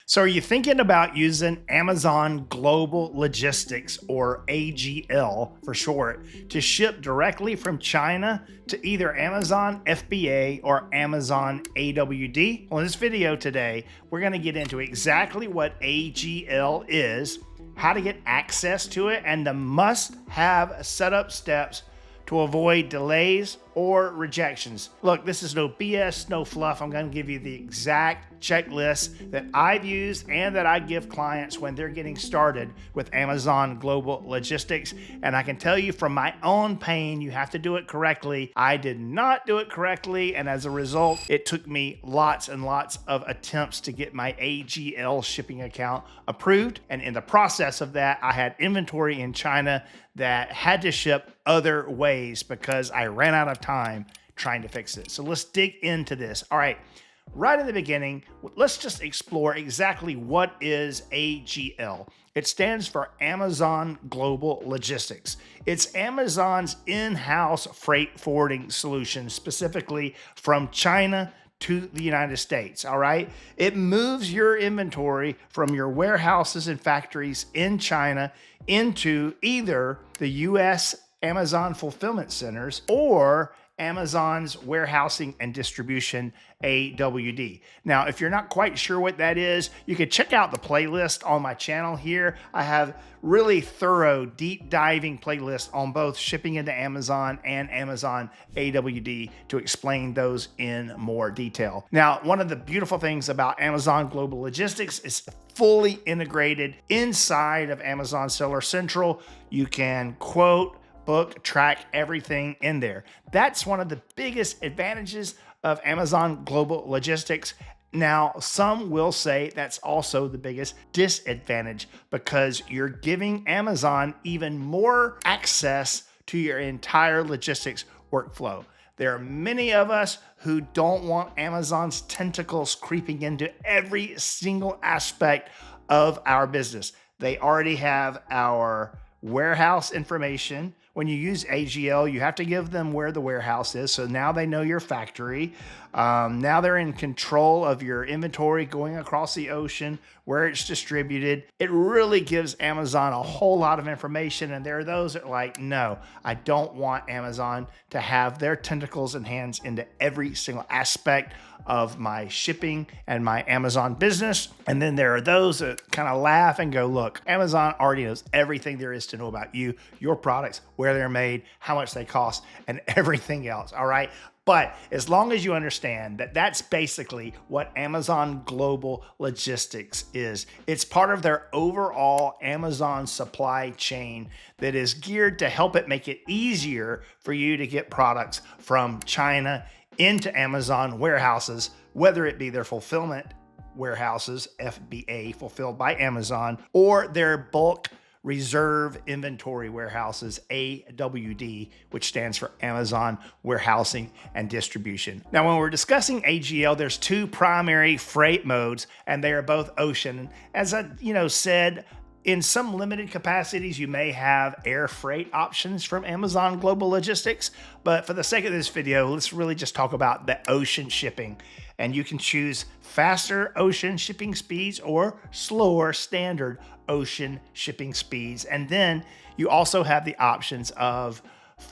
So are you thinking about using Amazon Global Logistics, or AGL for short, to ship directly from China to either Amazon FBA or Amazon AWD? Well, in this video today, we're going to get into exactly what AGL is, how to get access to it, and the must-have setup steps to avoid delays or rejections. Look, this is no BS, no fluff. I'm going to give you the exact checklist that I've used and that I give clients when they're getting started with Amazon Global Logistics. And I can tell you from my own pain, you have to do it correctly. I did not do it correctly, and as a result, it took me lots and lots of attempts to get my AGL shipping account approved. And in the process of that, I had inventory in China that had to ship other ways because I ran out of time trying to fix it. So let's dig into this. All right, right in the beginning, let's just explore exactly what is AGL. It stands for Amazon Global Logistics. It's Amazon's in-house freight forwarding solution, specifically from China to the United States, all right? It moves your inventory from your warehouses and factories in China into either the US Amazon fulfillment centers or Amazon's warehousing and distribution, AWD. Now, if you're not quite sure what that is, you can check out the playlist on my channel here. I have really thorough, deep diving playlist on both shipping into Amazon and Amazon AWD to explain those in more detail. Now, one of the beautiful things about Amazon Global Logistics is fully integrated inside of Amazon Seller Central. You can quote, book, track everything in there. That's one of the biggest advantages of Amazon Global Logistics. Now, some will say that's also the biggest disadvantage because you're giving Amazon even more access to your entire logistics workflow. There are many of us who don't want Amazon's tentacles creeping into every single aspect of our business. They already have our warehouse information. When you use AGL, you have to give them where the warehouse is. So now they know your factory. Now they're in control of your inventory going across the ocean, where it's distributed. It really gives Amazon a whole lot of information. And there are those that are like, no, I don't want Amazon to have their tentacles and hands into every single aspect of my shipping and my Amazon business. And then there are those that kind of laugh and go, look, Amazon already knows everything there is to know about you, your products, where they're made, how much they cost, and everything else, all right? But as long as you understand that that's basically what Amazon Global Logistics is, it's part of their overall Amazon supply chain that is geared to help it make it easier for you to get products from China into Amazon warehouses, whether it be their fulfillment warehouses, FBA, fulfilled by Amazon, or their bulk reserve inventory warehouses, AWD, which stands for Amazon Warehousing and Distribution. Now, when we're discussing AGL, there's two primary freight modes, and they are both ocean. As I said, in some limited capacities, you may have air freight options from Amazon Global Logistics, but for the sake of this video, let's really just talk about the ocean shipping. And you can choose faster ocean shipping speeds or slower standard ocean shipping speeds. And then you also have the options of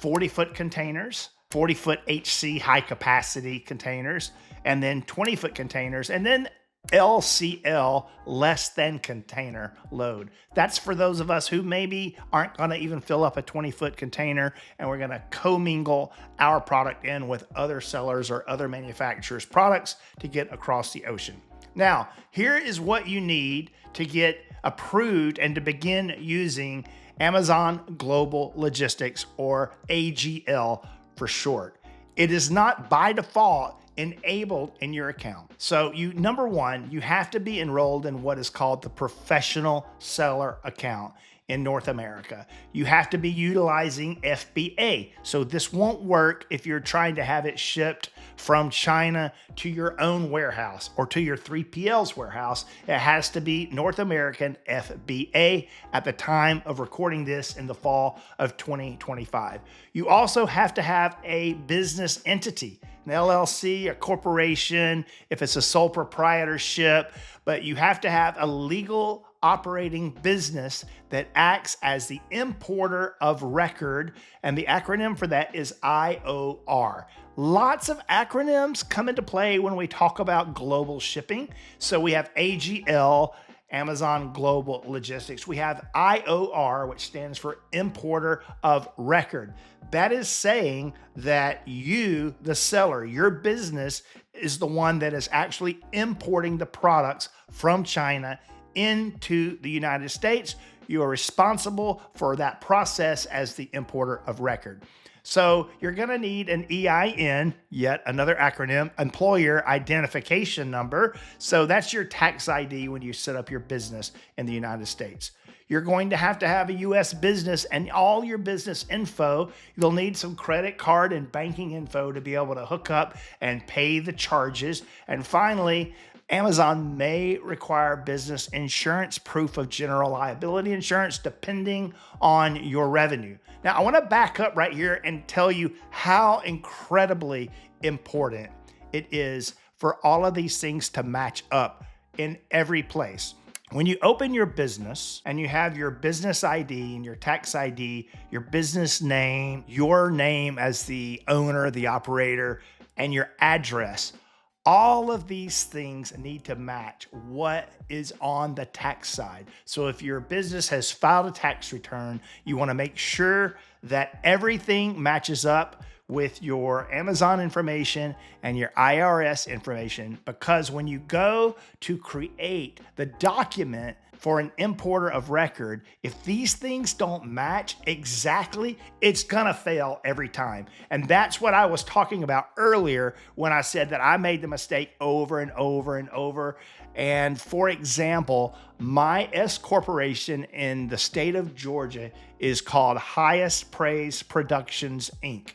40-foot containers, 40-foot HC high capacity containers, and then 20-foot containers, and then LCL, less than container load. That's for those of us who maybe aren't going to even fill up a 20-foot container, and we're going to commingle our product in with other sellers or other manufacturers' products to get across the ocean. Now, here is what you need to get approved and to begin using Amazon Global Logistics, or AGL for short. It is not by default enabled in your account. So number one, you have to be enrolled in what is called the professional seller account in North America. You have to be utilizing FBA. So this won't work if you're trying to have it shipped from China to your own warehouse or to your 3PL's warehouse. It has to be North American FBA at the time of recording this in the fall of 2025. You also have to have a business entity. an LLC, a corporation, if it's a sole proprietorship, but you have to have a legal operating business that acts as the importer of record, and the acronym for that is IOR. Lots of acronyms come into play when we talk about global shipping. So we have AGL, Amazon Global Logistics. We have IOR, which stands for Importer of Record. That is saying that you, the seller, your business is the one that is actually importing the products from China into the United States. You are responsible for that process as the importer of record. So you're going to need an EIN, yet another acronym, Employer Identification Number. So that's your tax ID when you set up your business in the United States. You're going to have a US business and all your business info. You'll need some credit card and banking info to be able to hook up and pay the charges. And finally, Amazon may require business insurance, proof of general liability insurance, depending on your revenue. Now, I want to back up right here and tell you how incredibly important it is for all of these things to match up in every place. When you open your business and you have your business ID and your tax ID, your business name, your name as the owner, the operator, and your address, all of these things need to match what is on the tax side. So if your business has filed a tax return, you want to make sure that everything matches up with your Amazon information and your IRS information, because when you go to create the document for an importer of record, if these things don't match exactly, it's gonna fail every time. And that's what I was talking about earlier when I said that I made the mistake over and over and over. And for example, my S corporation in the state of Georgia is called Highest Praise Productions, Inc.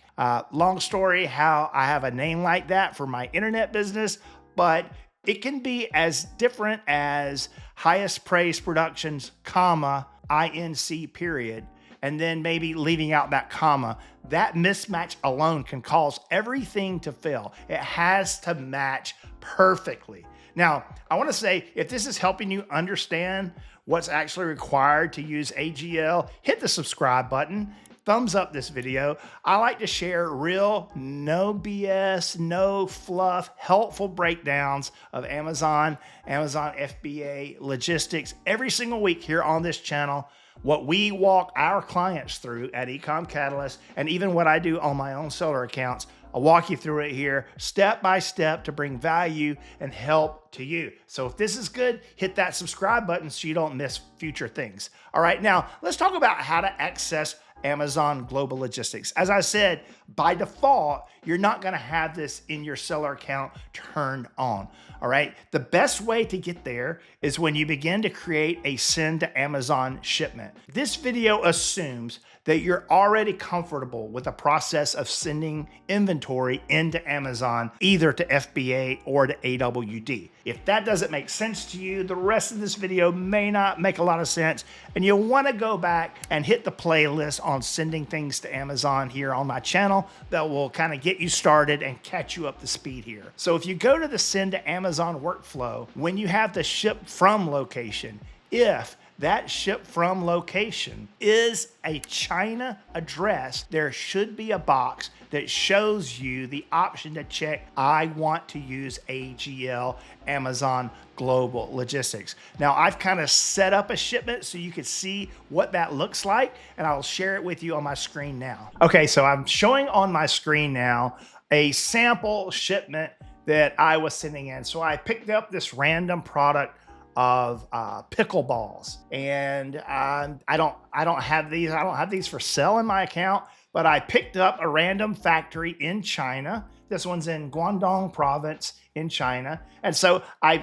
Long story how I have a name like that for my internet business, but it can be as different as Highest Praise Productions, comma, INC period, and then maybe leaving out that comma. That mismatch alone can cause everything to fail. It has to match perfectly. Now, I want to say, if this is helping you understand what's actually required to use AGL, hit the subscribe button. Thumbs up this video. I like to share real, no BS, no fluff, helpful breakdowns of Amazon FBA logistics every single week here on this channel. What we walk our clients through at Ecom Catalyst, and even what I do on my own seller accounts, I'll walk you through it here step by step to bring value and help to you. So if this is good, hit that subscribe button so you don't miss future things. All right, now let's talk about how to access Amazon Global Logistics. As I said, by default, you're not going to have this in your seller account turned on. All right. The best way to get there is when you begin to create a send to Amazon shipment. This video assumes that you're already comfortable with the process of sending inventory into Amazon, either to FBA or to AWD. If that doesn't make sense to you, the rest of this video may not make a lot of sense, and you'll want to go back and hit the playlist on sending things to Amazon here on my channel that will kind of get you started and catch you up to speed here. So if you go to the send to Amazon workflow, when you have the ship from location, if that ship from location is a China address, there should be a box that shows you the option to check, I want to use AGL, Amazon Global Logistics. Now, I've kind of set up a shipment so you can see what that looks like, and I'll share it with you on my screen now. Okay, so I'm showing on my screen now a sample shipment that I was sending in. So I picked up this random product of pickleballs, and I don't have these for sale in my account, but I picked up a random factory in China. This one's in Guangdong province in China, and so I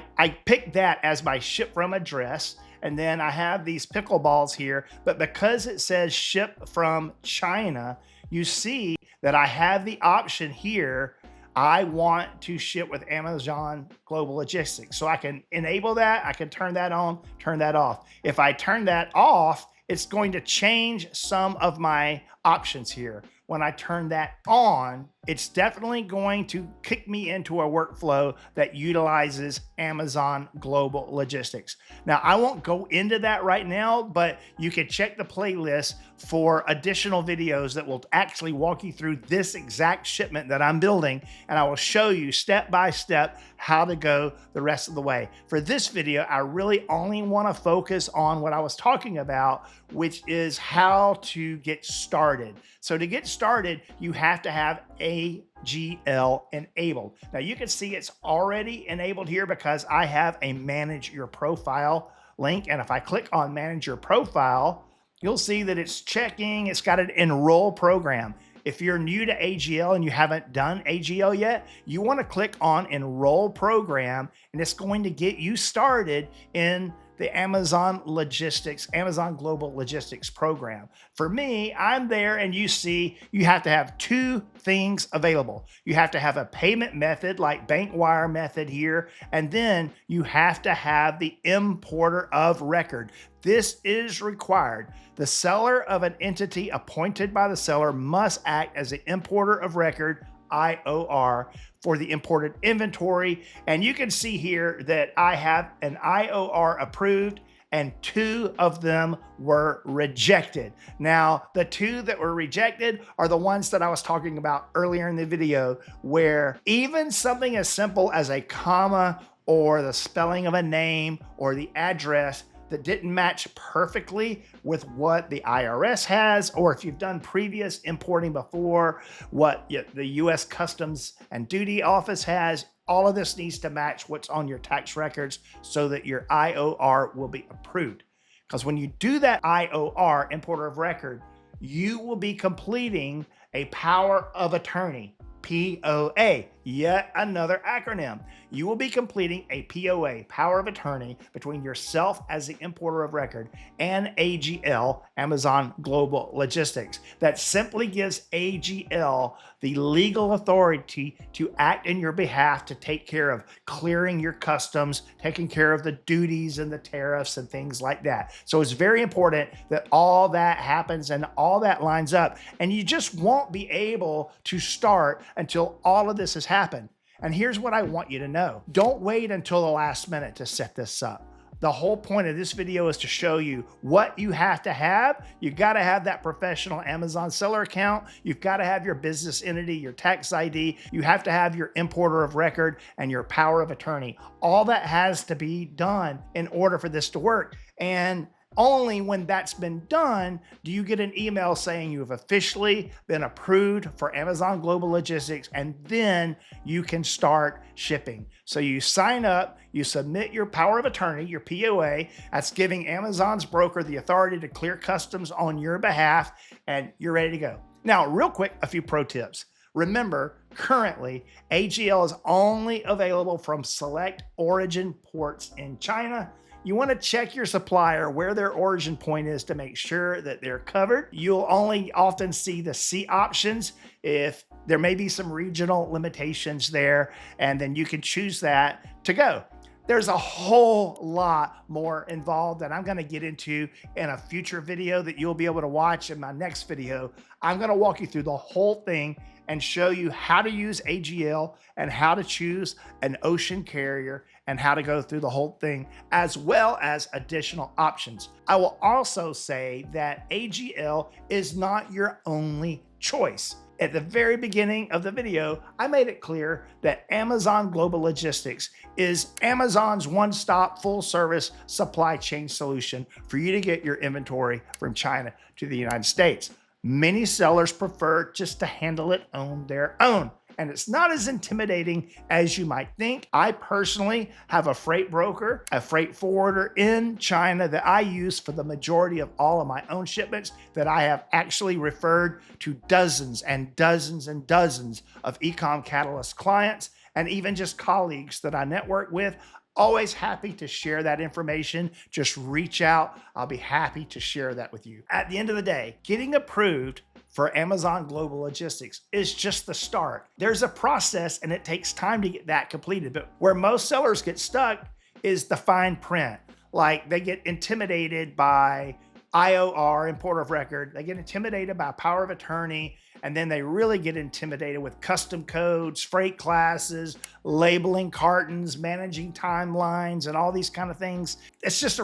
picked that as my ship from address. And then I have these pickleballs here, but because it says ship from China, you see that I have the option here. I want to ship with Amazon Global Logistics. So I can enable that. I can turn that on, turn that off. If I turn that off, it's going to change some of my options here. When I turn that on, it's definitely going to kick me into a workflow that utilizes Amazon Global Logistics. Now, I won't go into that right now, but you can check the playlist for additional videos that will actually walk you through this exact shipment that I'm building, and I will show you step by step how to go the rest of the way. For this video, I really only want to focus on what I was talking about, which is how to get started. So to get started, you have to have AGL enabled. Now you can see it's already enabled here because I have a manage your profile link. And if I click on manage your profile, you'll see that it's checking, it's got an enroll program. If you're new to AGL and you haven't done AGL yet, you want to click on enroll program, and it's going to get you started in the Amazon Global Logistics program. For me, I'm there, and you see you have to have two things available. You have to have a payment method like bank wire method here, and then you have to have the importer of record. This is required. The seller of an entity appointed by the seller must act as the importer of record, IOR, for the imported inventory. And you can see here that I have an IOR approved and two of them were rejected. Now, the two that were rejected are the ones that I was talking about earlier in the video, where even something as simple as a comma or the spelling of a name or the address that didn't match perfectly with what the IRS has, or if you've done previous importing before, what the US Customs and Duty Office has, all of this needs to match what's on your tax records so that your IOR will be approved. Because when you do that IOR, importer of record, you will be completing a power of attorney, POA, yet another acronym. You will be completing a POA, power of attorney, between yourself as the importer of record and AGL, Amazon Global Logistics. That simply gives AGL the legal authority to act in your behalf to take care of clearing your customs, taking care of the duties and the tariffs and things like that. So it's very important that all that happens and all that lines up, and you just won't be able to start until all of this has happened. And here's what I want you to know. Don't wait until the last minute to set this up. The whole point of this video is to show you what you have to have. You've got to have that professional Amazon seller account. You've got to have your business entity, your tax ID. You have to have your importer of record and your power of attorney. All that has to be done in order for this to work. And only when that's been done do you get an email saying you have officially been approved for Amazon Global Logistics, and then you can start shipping. So you sign up, you submit your power of attorney, your POA. That's giving Amazon's broker the authority to clear customs on your behalf, and you're ready to go. Now, real quick, a few pro tips. Remember, currently, AGL is only available from select origin ports in China. You want to check your supplier where their origin point is to make sure that they're covered. You'll only often see the C options if there may be some regional limitations there, and then you can choose that to go. There's a whole lot more involved that I'm going to get into in a future video that you'll be able to watch in my next video. I'm going to walk you through the whole thing and show you how to use AGL and how to choose an ocean carrier and how to go through the whole thing, as well as additional options. I will also say that AGL is not your only choice. At the very beginning of the video, I made it clear that Amazon Global Logistics is Amazon's one-stop full-service supply chain solution for you to get your inventory from China to the United States. Many sellers prefer just to handle it on their own, and it's not as intimidating as you might think. I personally have a freight broker, a freight forwarder in China that I use for the majority of all of my own shipments, that I have actually referred to dozens and dozens and dozens of Ecom Catalyst clients, and even just colleagues that I network with. Always happy to share that information. Just reach out. I'll be happy to share that with you. At the end of the day, getting approved for Amazon Global Logistics is just the start. There's a process and it takes time to get that completed. But where most sellers get stuck is the fine print. Like they get intimidated by IOR, importer of record. They get intimidated by power of attorney, And then they really get intimidated with custom codes, freight classes, labeling cartons, managing timelines, and all these kind of things. It's just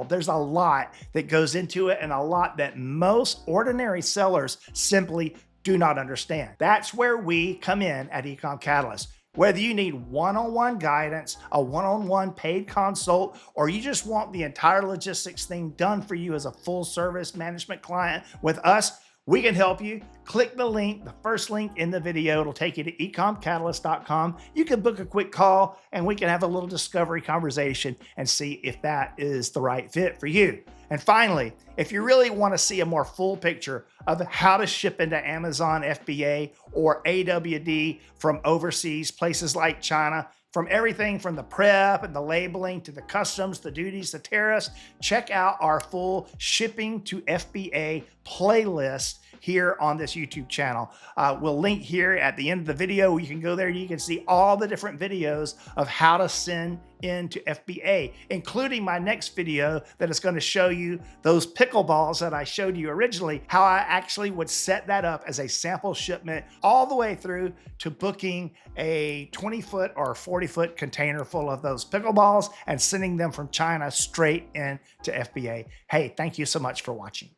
there's a lot that goes into it, and a lot that most ordinary sellers simply do not understand. That's where we come in at Ecom Catalyst. Whether you need one-on-one guidance, a one-on-one paid consult, or you just want the entire logistics thing done for you as a full service management client with us, we can help you. Click the link, the first link in the video. It'll take you to ecomcatalyst.com. You can book a quick call and we can have a little discovery conversation and see if that is the right fit for you. And finally, if you really want to see a more full picture of how to ship into Amazon FBA or AWD from overseas, places like China, from everything from the prep and the labeling to the customs, the duties, the tariffs, check out our full shipping to FBA playlist here on this YouTube channel. We'll link here at the end of the video. You can go there, you can see all the different videos of how to send into FBA, including my next video that is going to show you those pickleballs that I showed you originally, how I actually would set that up as a sample shipment all the way through to booking a 20-foot or 40-foot container full of those pickleballs and sending them from China straight into FBA. Hey, thank you so much for watching.